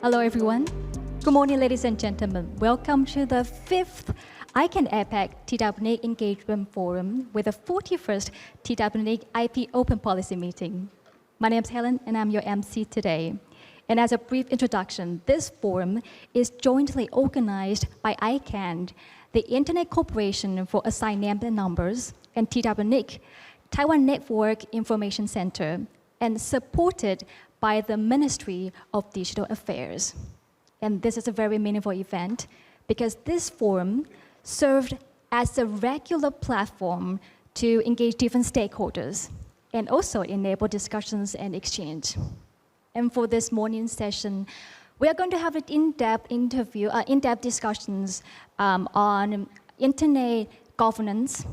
Hello, everyone. Good morning, ladies and gentlemen. Welcome to the 5th ICANN APAC-TWNIC Engagement Forum with the 41st TWNIC IP Open Policy Meeting. My name is Helen, and I'm your MC today. And as a brief introduction, this forum is jointly organized by ICANN, the Internet Corporation for Assigned Names and Numbers, and TWNIC, Taiwan Network Information Center, and supported by the Ministry of Digital Affairs. And this is a very meaningful event because this forum served as a regular platform to engage different stakeholders and also enable discussions and exchange. And for this morning's session, we are going to have an in-depth discussions on internet governance,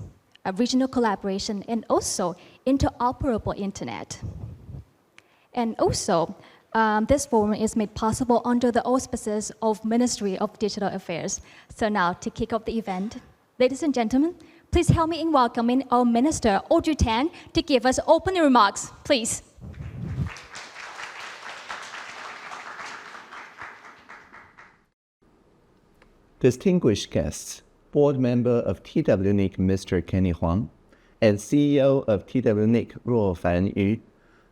regional collaboration, and also interoperable internet. And also, this forum is made possible under the auspices of Ministry of Digital Affairs. So now, to kick off the event, ladies and gentlemen, please help me in welcoming our Minister, Audrey Tang, to give us opening remarks, please. Distinguished guests, Board Member of TWNIC, Mr. Kenny Huang, and CEO of TWNIC, Ruofan Yu,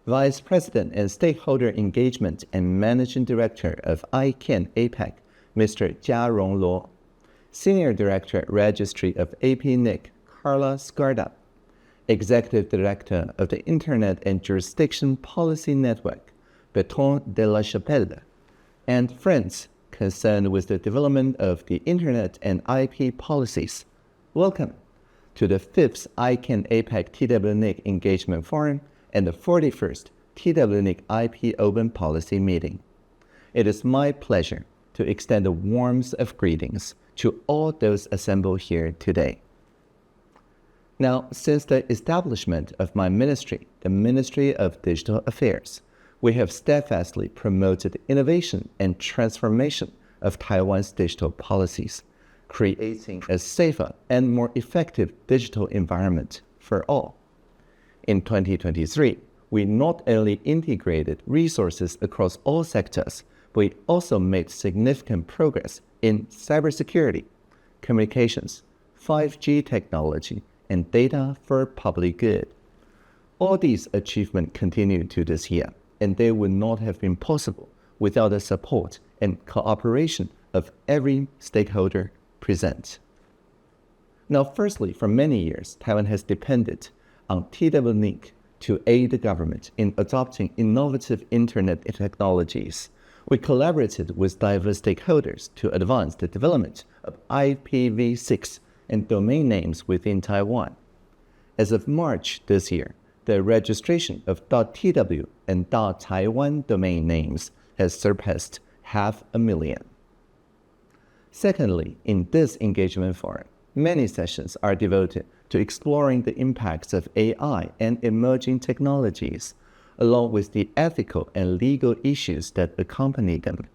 Vice President and Stakeholder Engagement and Managing Director of ICANN APAC, Mr. Jia-Rong, Senior Director, Registry of APNIC, Karla Skarda, Executive Director of the Internet and Jurisdiction Policy Network, Bertrand de la Chapelle, and friends concerned with the development of the Internet and IP policies. Welcome to the 5th ICANN APAC-TWNIC Engagement Forum and the 41st TWNIC IP Open Policy Meeting. It is my pleasure to extend the warmth of greetings to all those assembled here today. Now, since the establishment of my ministry, the Ministry of Digital Affairs, we have steadfastly promoted innovation and transformation of Taiwan's digital policies, creating a safer and more effective digital environment for all. In 2023, we not only integrated resources across all sectors, but we also made significant progress in cybersecurity, communications, 5G technology, and data for public good. All these achievements continue to this year, and they would not have been possible without the support and cooperation of every stakeholder present. Now, firstly, for many years, Taiwan has depended on TWNIC to aid the government in adopting innovative internet technologies. We collaborated with diverse stakeholders to advance the development of IPv6 and domain names within Taiwan. As of March this year, the registration of .tw and .taiwan domain names has surpassed 500,000. Secondly, in this engagement forum, many sessions are devoted to exploring the impacts of AI and emerging technologies, along with the ethical and legal issues that accompany them.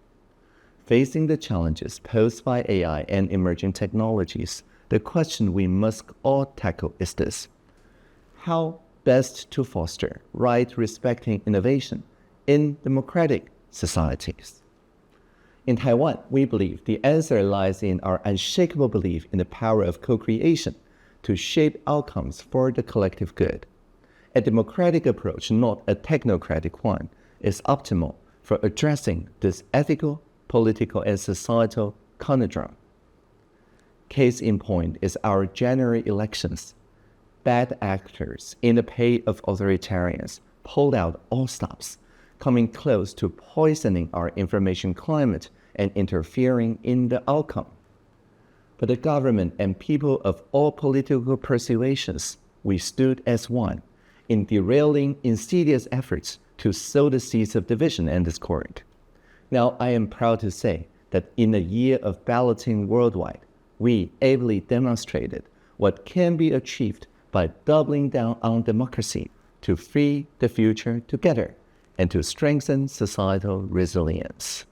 Facing the challenges posed by AI and emerging technologies, the question we must all tackle is this: how best to foster right-respecting innovation in democratic societies? In Taiwan, we believe the answer lies in our unshakable belief in the power of co-creation to shape outcomes for the collective good. A democratic approach, not a technocratic one, is optimal for addressing this ethical, political, and societal conundrum. Case in point is our January elections. Bad actors in the pay of authoritarians pulled out all stops, coming close to poisoning our information climate and interfering in the outcome. But the government and people of all political persuasions, we stood as one in derailing insidious efforts to sow the seeds of division and discord. Now, I am proud to say that in a year of balloting worldwide, we ably demonstrated what can be achieved by doubling down on democracy to free the future together and to strengthen societal resilience.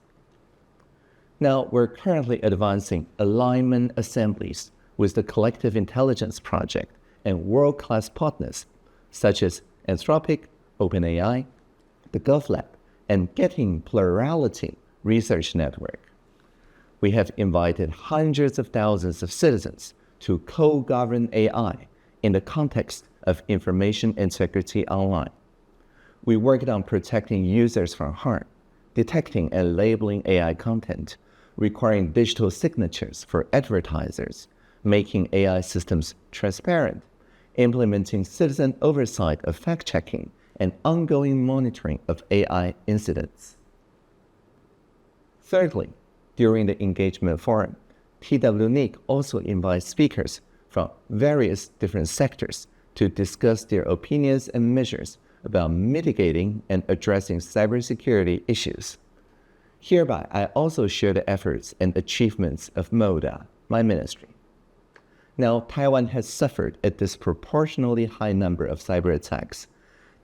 Now, we're currently advancing alignment assemblies with the Collective Intelligence Project and world-class partners such as Anthropic, OpenAI, the GovLab, and getting plurality research network. We have invited hundreds of thousands of citizens to co-govern AI in the context of information integrity online. We worked on protecting users from harm, detecting and labeling AI content, requiring digital signatures for advertisers, making AI systems transparent, implementing citizen oversight of fact-checking, and ongoing monitoring of AI incidents. Thirdly, during the engagement forum, TWNIC also invites speakers from various different sectors to discuss their opinions and measures about mitigating and addressing cybersecurity issues. Hereby, I also share the efforts and achievements of MODA, my ministry. Now, Taiwan has suffered a disproportionately high number of cyber attacks.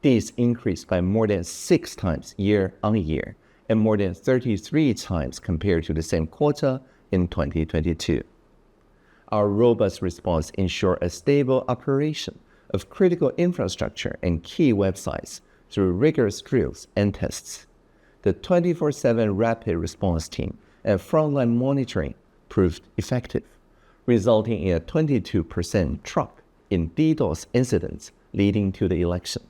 These increased by more than 6 times year on year and more than 33 times compared to the same quarter in 2022. Our robust response ensured a stable operation of critical infrastructure and key websites through rigorous drills and tests. The 24/7 rapid response team and frontline monitoring proved effective, resulting in a 22% drop in DDoS incidents leading to the election.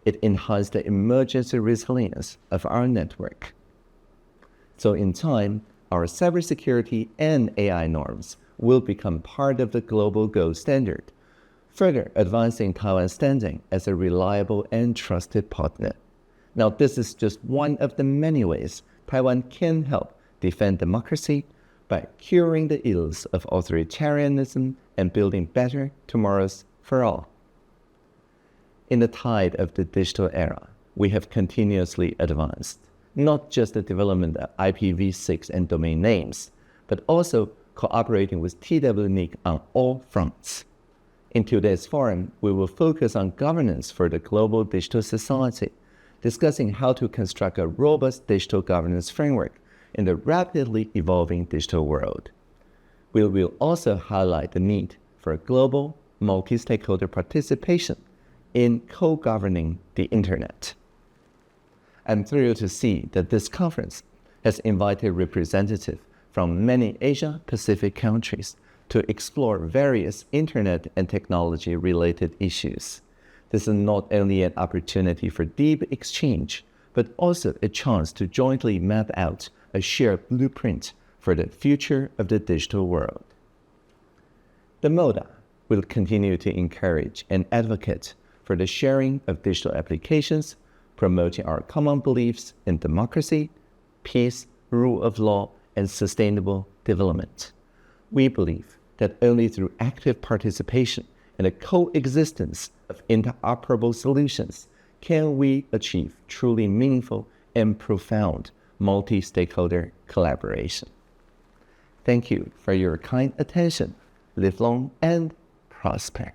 It enhanced the emergency resilience of our network. So in time, our cybersecurity and AI norms will become part of the global gold standard, further advancing Taiwan's standing as a reliable and trusted partner. Now, this is just one of the many ways Taiwan can help defend democracy by curing the ills of authoritarianism and building better tomorrows for all. In the tide of the digital era, we have continuously advanced, not just the development of IPv6 and domain names, but also cooperating with TWNIC on all fronts. In today's forum, we will focus on governance for the global digital society, discussing how to construct a robust digital governance framework in the rapidly evolving digital world. We will also highlight the need for global multi-stakeholder participation in co-governing the internet. I'm thrilled to see that this conference has invited representatives from many Asia-Pacific countries to explore various internet and technology-related issues. This is not only an opportunity for deep exchange, but also a chance to jointly map out a shared blueprint for the future of the digital world. The MODA will continue to encourage and advocate for the sharing of digital applications, promoting our common beliefs in democracy, peace, rule of law, and sustainable development. We believe that only through active participation and a coexistence of interoperable solutions can we achieve truly meaningful and profound multi-stakeholder collaboration. Thank you for your kind attention. Live long and prosper.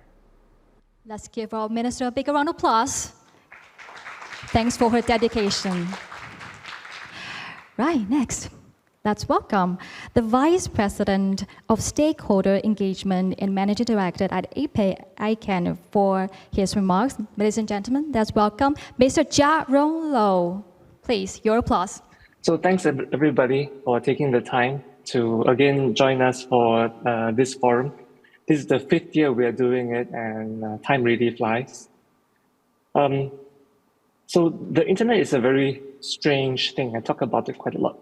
Let's give our minister a big round of applause. Thanks for her dedication. Right, next. Let's welcome the Vice President of Stakeholder Engagement and Managing Director at ICANN for his remarks. Ladies and gentlemen, let's welcome Mr. Jia-Rong. Please, your applause. So thanks everybody for taking the time to again join us for this forum. This is the 5th year we are doing it, and time really flies. So the internet is a very strange thing. I talk about it quite a lot.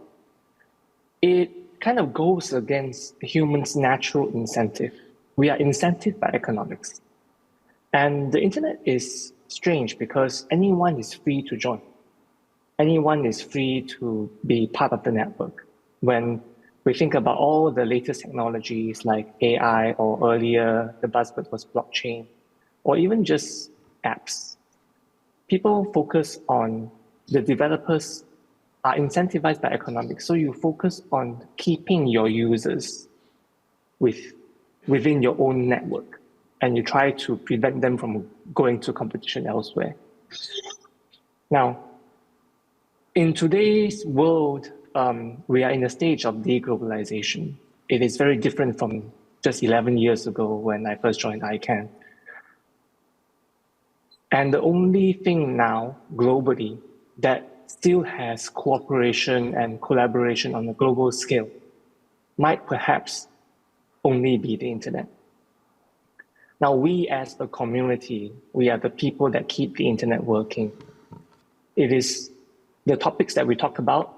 It kind of goes against humans' natural incentive. We are incented by economics. And the internet is strange because anyone is free to join. Anyone is free to be part of the network. When we think about all the latest technologies like AI, or earlier the buzzword was blockchain, or even just apps, people focus on the developers are incentivized by economics. So you focus on keeping your users within your own network, and you try to prevent them from going to competition elsewhere. Now, in today's world, we are in a stage of deglobalization. It is very different from just 11 years ago when I first joined ICANN. And the only thing now globally that still has cooperation and collaboration on a global scale might perhaps only be the internet. Now, we as a community, we are the people that keep the internet working. It is the topics that we talk about.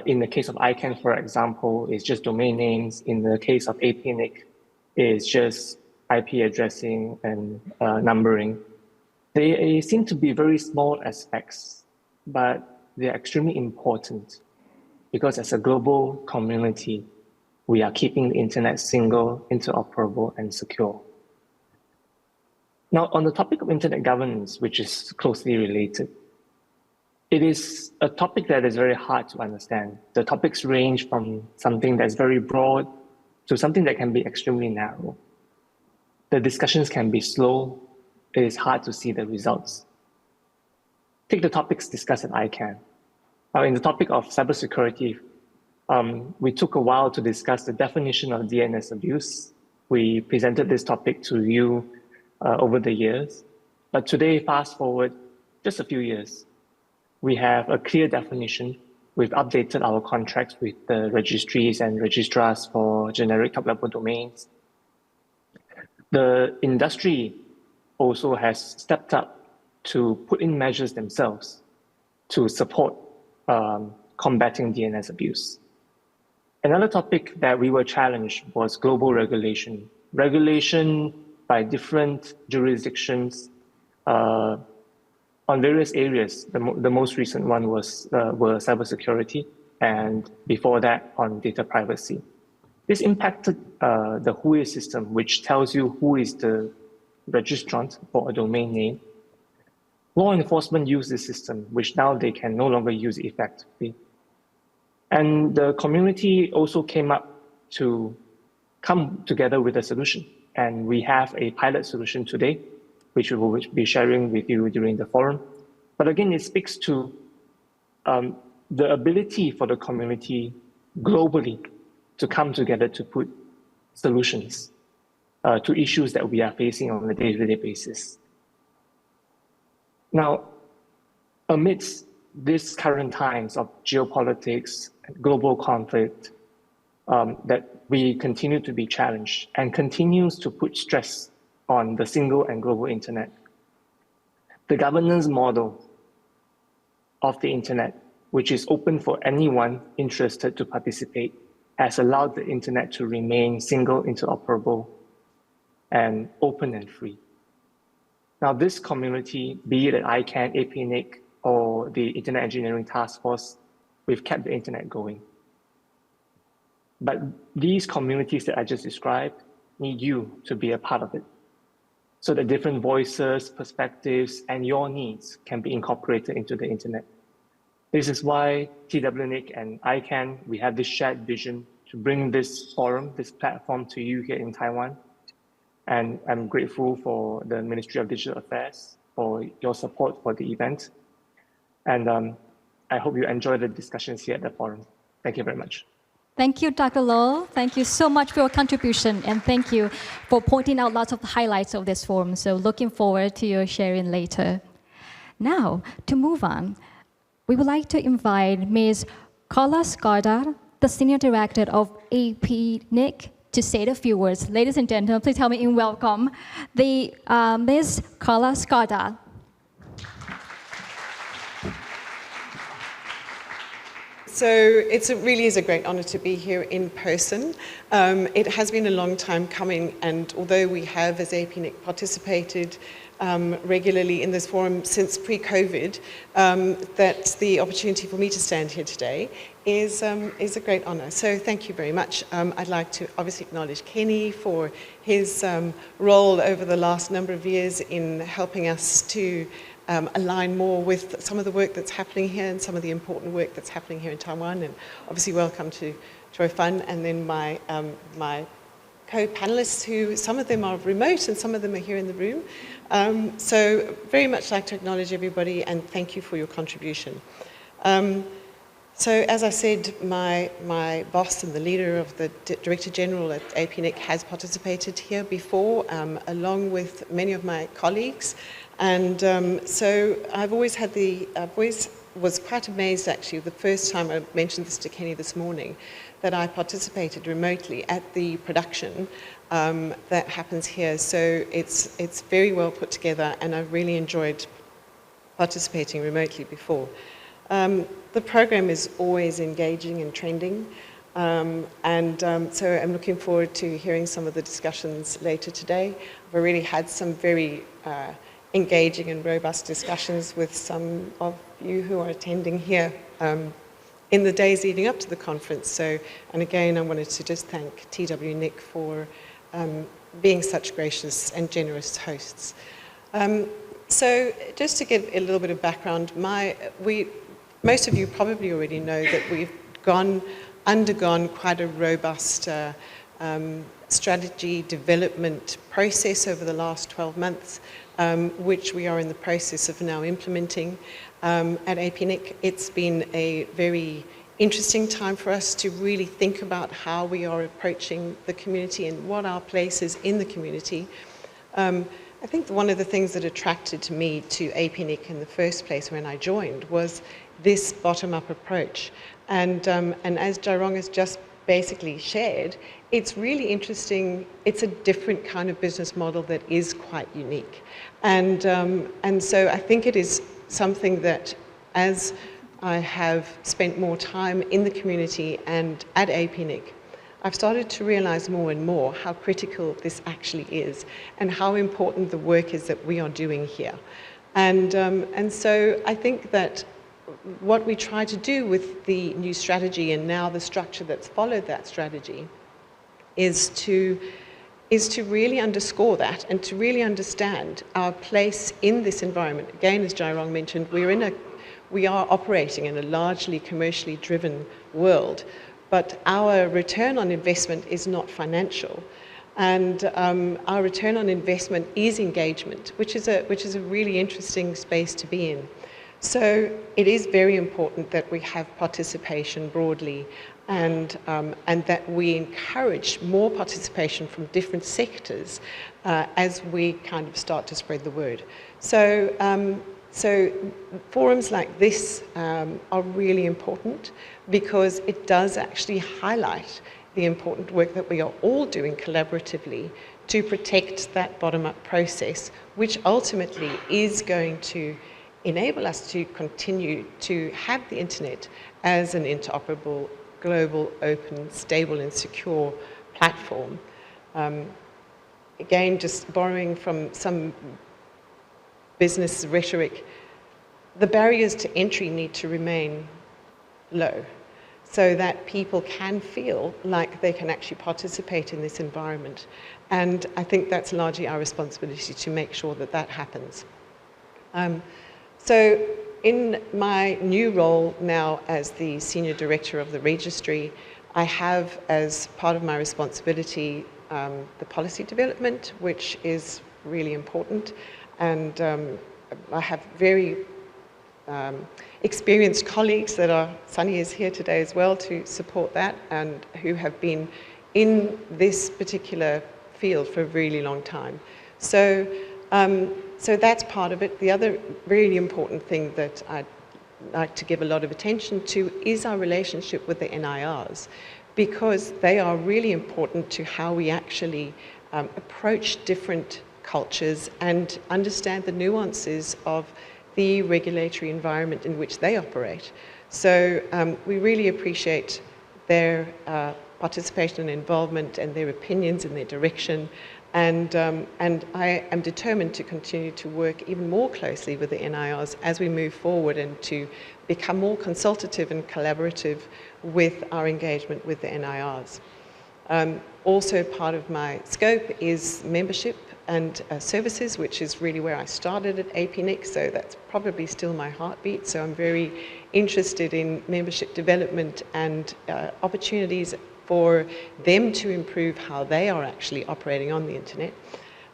In the case of ICANN, for example, is just domain names. In the case of APNIC, it's just IP addressing and numbering. They seem to be very small aspects, but they're extremely important because as a global community, we are keeping the internet single, interoperable, and secure. Now, on the topic of internet governance, which is closely related, it is a topic that is very hard to understand. The topics range from something that's very broad to something that can be extremely narrow. The discussions can be slow. It is hard to see the results. Take the topics discussed at ICANN. Now, in the topic of cybersecurity, we took a while to discuss the definition of DNS abuse. We presented this topic to you over the years. But today, fast forward just a few years, we have a clear definition. We've updated our contracts with the registries and registrars for generic top-level domains. The industry also has stepped up to put in measures themselves to support combating DNS abuse. Another topic that we were challenged was global regulation. Regulation by different jurisdictions on various areas. The most recent one was were cybersecurity, and before that on data privacy. This impacted the WHOIS system, which tells you who is the registrant for a domain name. Law enforcement use this system, which now they can no longer use it effectively. And the community also came up to come together with a solution. And we have a pilot solution today, which we will be sharing with you during the forum. But again, it speaks to the ability for the community globally to come together to put solutions to issues that we are facing on a day-to-day basis. Now, amidst these current times of geopolitics, global conflict, that we continue to be challenged and continues to put stress on the single and global internet. The governance model of the internet, which is open for anyone interested to participate, has allowed the internet to remain single, interoperable, and open and free. Now, this community, be it at ICANN, APNIC, or the Internet Engineering Task Force, we've kept the internet going. But these communities that I just described need you to be a part of it, so that different voices, perspectives, and your needs can be incorporated into the internet. This is why TWNIC and ICANN, we have this shared vision to bring this forum, this platform to you here in Taiwan. And I'm grateful for the Ministry of Digital Affairs for your support for the event. And I hope you enjoy the discussions here at the forum. Thank you very much. Thank you, Dr. Lo. Thank you so much for your contribution, and thank you for pointing out lots of highlights of this forum. So looking forward to your sharing later. Now, to move on, we would like to invite Ms. Karla Skarda, the Senior Director of APNIC, to say a few words. Ladies and gentlemen, please help me in welcome the Ms. Karla Skarda. So it really is a great honor to be here in person. It has been a long time coming, and although we have, as APNIC, participated regularly in this forum since pre-COVID, that the opportunity for me to stand here today is a great honor. So thank you very much. I'd like to obviously acknowledge Kenny for his role over the last number of years in helping us to align more with some of the work that's happening here and some of the important work that's happening here in Taiwan. And obviously welcome to Troy Fun, and then my co-panelists, who some of them are remote and some of them are here in the room. So very much like to acknowledge everybody and thank you for your contribution. So as I said, my boss and the leader of the Director General at APNIC has participated here before, along with many of my colleagues. And so I've always was quite amazed actually the first time I mentioned this to Kenny this morning, that I participated remotely at the production that happens here. So it's very well put together, and I've really enjoyed participating remotely before. The program is always engaging and trending, so I'm looking forward to hearing some of the discussions later today. I've already had some very engaging and robust discussions with some of you who are attending here in the days leading up to the conference. So, and again, I wanted to just thank TWNIC for being such gracious and generous hosts. So just to give a little bit of background, most of you probably already know that we've undergone quite a robust strategy development process over the last 12 months, which we are in the process of now implementing at APNIC. It's been a very interesting time for us to really think about how we are approaching the community and what our place is in the community. I think one of the things that attracted me to APNIC in the first place when I joined was this bottom-up approach. And as Jia-Rong has just basically shared, it's really interesting. It's a different kind of business model that is quite unique. And so I think it is something that, as I have spent more time in the community and at APNIC, I've started to realize more and more how critical this actually is and how important the work is that we are doing here. And so I think that what we try to do with the new strategy and now the structure that's followed that strategy is to really underscore that and to really understand our place in this environment. Again, as Jia-Rong mentioned, we are operating in a largely commercially driven world, but our return on investment is not financial. And our return on investment is engagement, which is a really interesting space to be in. So it is very important that we have participation broadly and that we encourage more participation from different sectors as we kind of start to spread the word. So forums like this are really important because it does actually highlight the important work that we are all doing collaboratively to protect that bottom-up process, which ultimately is going to enable us to continue to have the internet as an interoperable, global, open, stable and secure platform. Again, just borrowing from some business rhetoric, the barriers to entry need to remain low so that people can feel like they can actually participate in this environment. And I think that's largely our responsibility to make sure that that happens. So in my new role now as the Senior Director of the Registry, I have as part of my responsibility the policy development, which is really important. And I have very experienced colleagues that are, Sunny is here today as well to support that, and who have been in this particular field for a really long time. So that's part of it. The other really important thing that I'd like to give a lot of attention to is our relationship with the NIRs, because they are really important to how we actually approach different cultures and understand the nuances of the regulatory environment in which they operate. So we really appreciate their participation and involvement and their opinions and their direction. And I am determined to continue to work even more closely with the NIRs as we move forward and to become more consultative and collaborative with our engagement with the NIRs. Also part of my scope is membership and services, which is really where I started at APNIC, so that's probably still my heartbeat. So I'm very interested in membership development and opportunities for them to improve how they are actually operating on the internet.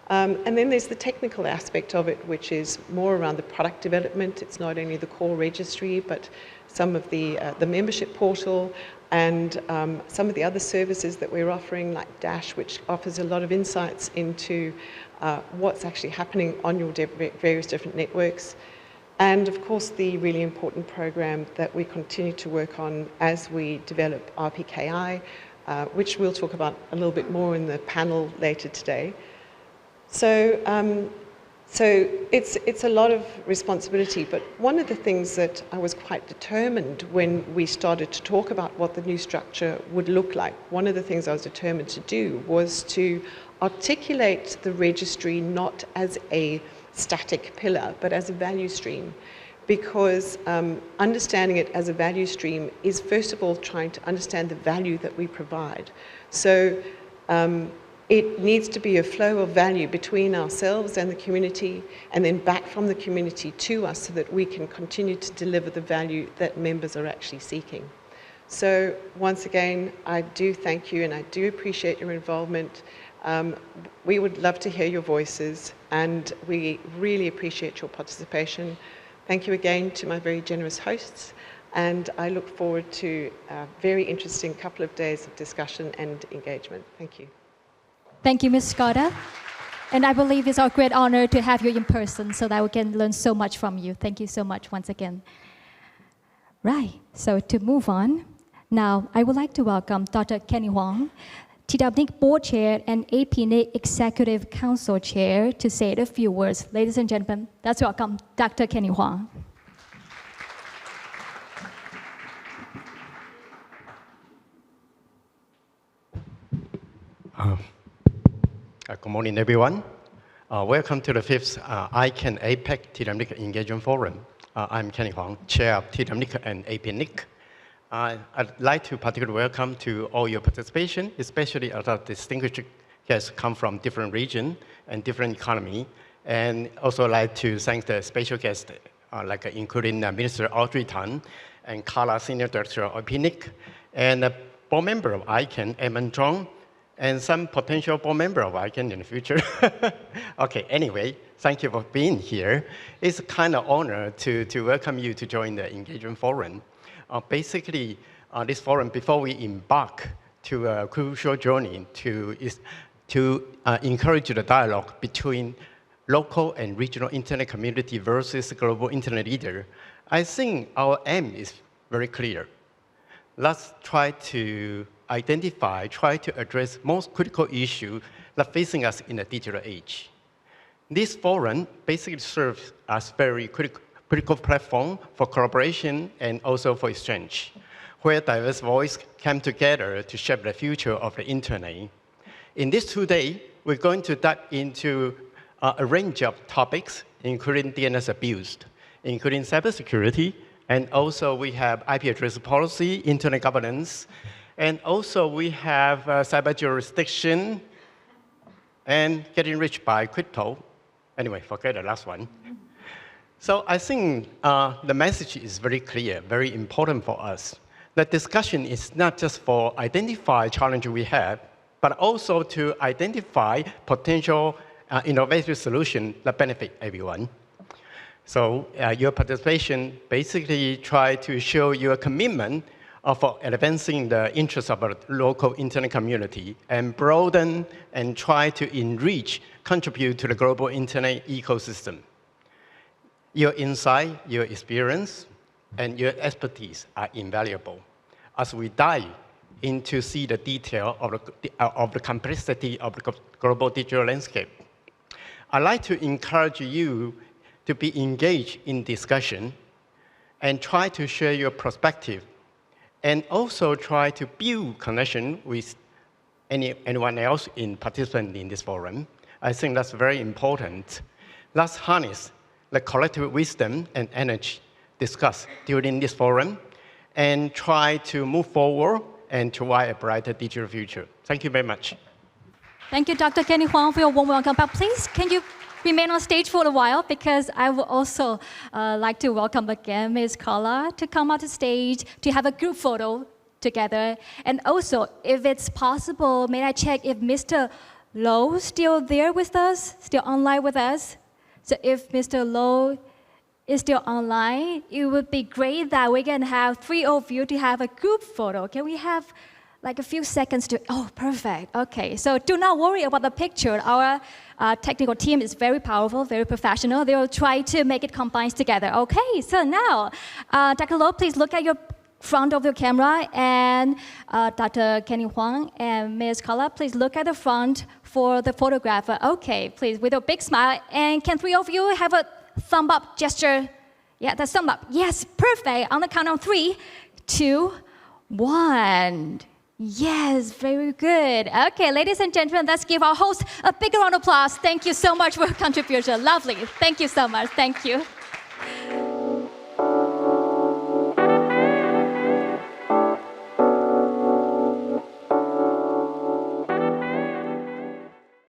And then there's the technical aspect of it, which is more around the product development. It's not only the core registry, but some of the membership portal and some of the other services that we're offering, like Dash, which offers a lot of insights into what's actually happening on your various different networks. And of course, the really important program that we continue to work on as we develop RPKI, which we'll talk about a little bit more in the panel later today. So it's a lot of responsibility, but one of the things that I was quite determined when we started to talk about what the new structure would look like, one of the things I was determined to do was to articulate the registry not as a static pillar, but as a value stream. Because understanding it as a value stream is, first of all, trying to understand the value that we provide. So it needs to be a flow of value between ourselves and the community, and then back from the community to us so that we can continue to deliver the value that members are actually seeking. So once again, I do thank you and I do appreciate your involvement. We would love to hear your voices and we really appreciate your participation. Thank you again to my very generous hosts, and I look forward to a very interesting couple of days of discussion and engagement. Thank you. Thank you, Ms. Skarda. And I believe it's our great honor to have you in person so that we can learn so much from you. Thank you so much once again. Right, so to move on, now I would like to welcome Dr. Kenny Huang, TWNIC Board Chair and APNIC Executive Council Chair, to say a few words. Ladies and gentlemen, let's welcome Dr. Kenny Huang. Good morning, everyone. Welcome to the 5th ICANN APAC-TWNIC Engagement Forum. I'm Kenny Huang, Chair of TWNIC and APNIC. I'd like to particularly welcome to all your participation, especially as our distinguished guests come from different regions and different economy. And also like to thank the special guests, including Minister Audrey Tang and Karla, Senior Director of APNIC, and a board member of ICANN, Jia-Rong, and some potential board member of ICANN in the future. Okay, anyway, thank you for being here. It's a kind of honor to welcome you to join the engagement forum. Basically, this forum, before we embark to a crucial journey to encourage the dialogue between local and regional internet community versus global internet leader, I think our aim is very clear. Let's try to identify, try to address most critical issues that facing us in the digital age. This forum basically serves as very critical platform for collaboration and also for exchange, where diverse voices come together to shape the future of the internet. In this 2 days, we're going to dive into a range of topics, including DNS abuse, including cybersecurity, and also we have IP address policy, internet governance, and also we have cyber jurisdiction and getting rich by crypto. Anyway, forget the last one. So I think the message is very clear, very important for us. The discussion is not just for identify challenges we have, but also to identify potential innovative solutions that benefit everyone. So your participation basically try to show your commitment for advancing the interests of our local internet community and broaden and try to enrich, contribute to the global internet ecosystem. Your insight, your experience, and your expertise are invaluable as we dive into see the detail of the complexity of the global digital landscape. I'd like to encourage you to be engaged in discussion and try to share your perspective and also try to build connection with anyone else in participating in this forum. I think that's very important. Let's harness the collective wisdom and energy discussed during this forum and try to move forward and toward a brighter digital future. Thank you very much. Thank you, Dr. Kenny Huang, for your warm welcome. But please, can you remain on stage for a while, because I would also like to welcome again Ms. Karla to come out to stage to have a group photo together. And also, if it's possible, may I check if Mr. Low is still there with us, still online with us? So if Mr. Low is still online, it would be great that we can have 3 of you to have a group photo. Can we have like a few seconds to, oh, perfect. Okay, so do not worry about the picture. Our technical team is very powerful, very professional. They will try to make it combine together. Okay, so now, Dr. Lo, please look at your front of your camera, and Dr. Kenny Huang and Ms. Karla, please look at the front for the photographer. Okay, please, with a big smile. And can three of you have a thumb up gesture? Yeah, the thumb up. Yes, perfect. On the count of 3, 2, 1. Yes, very good. Okay, ladies and gentlemen, let's give our host a big round of applause. Thank you so much for your contribution. Lovely. Thank you so much. Thank you.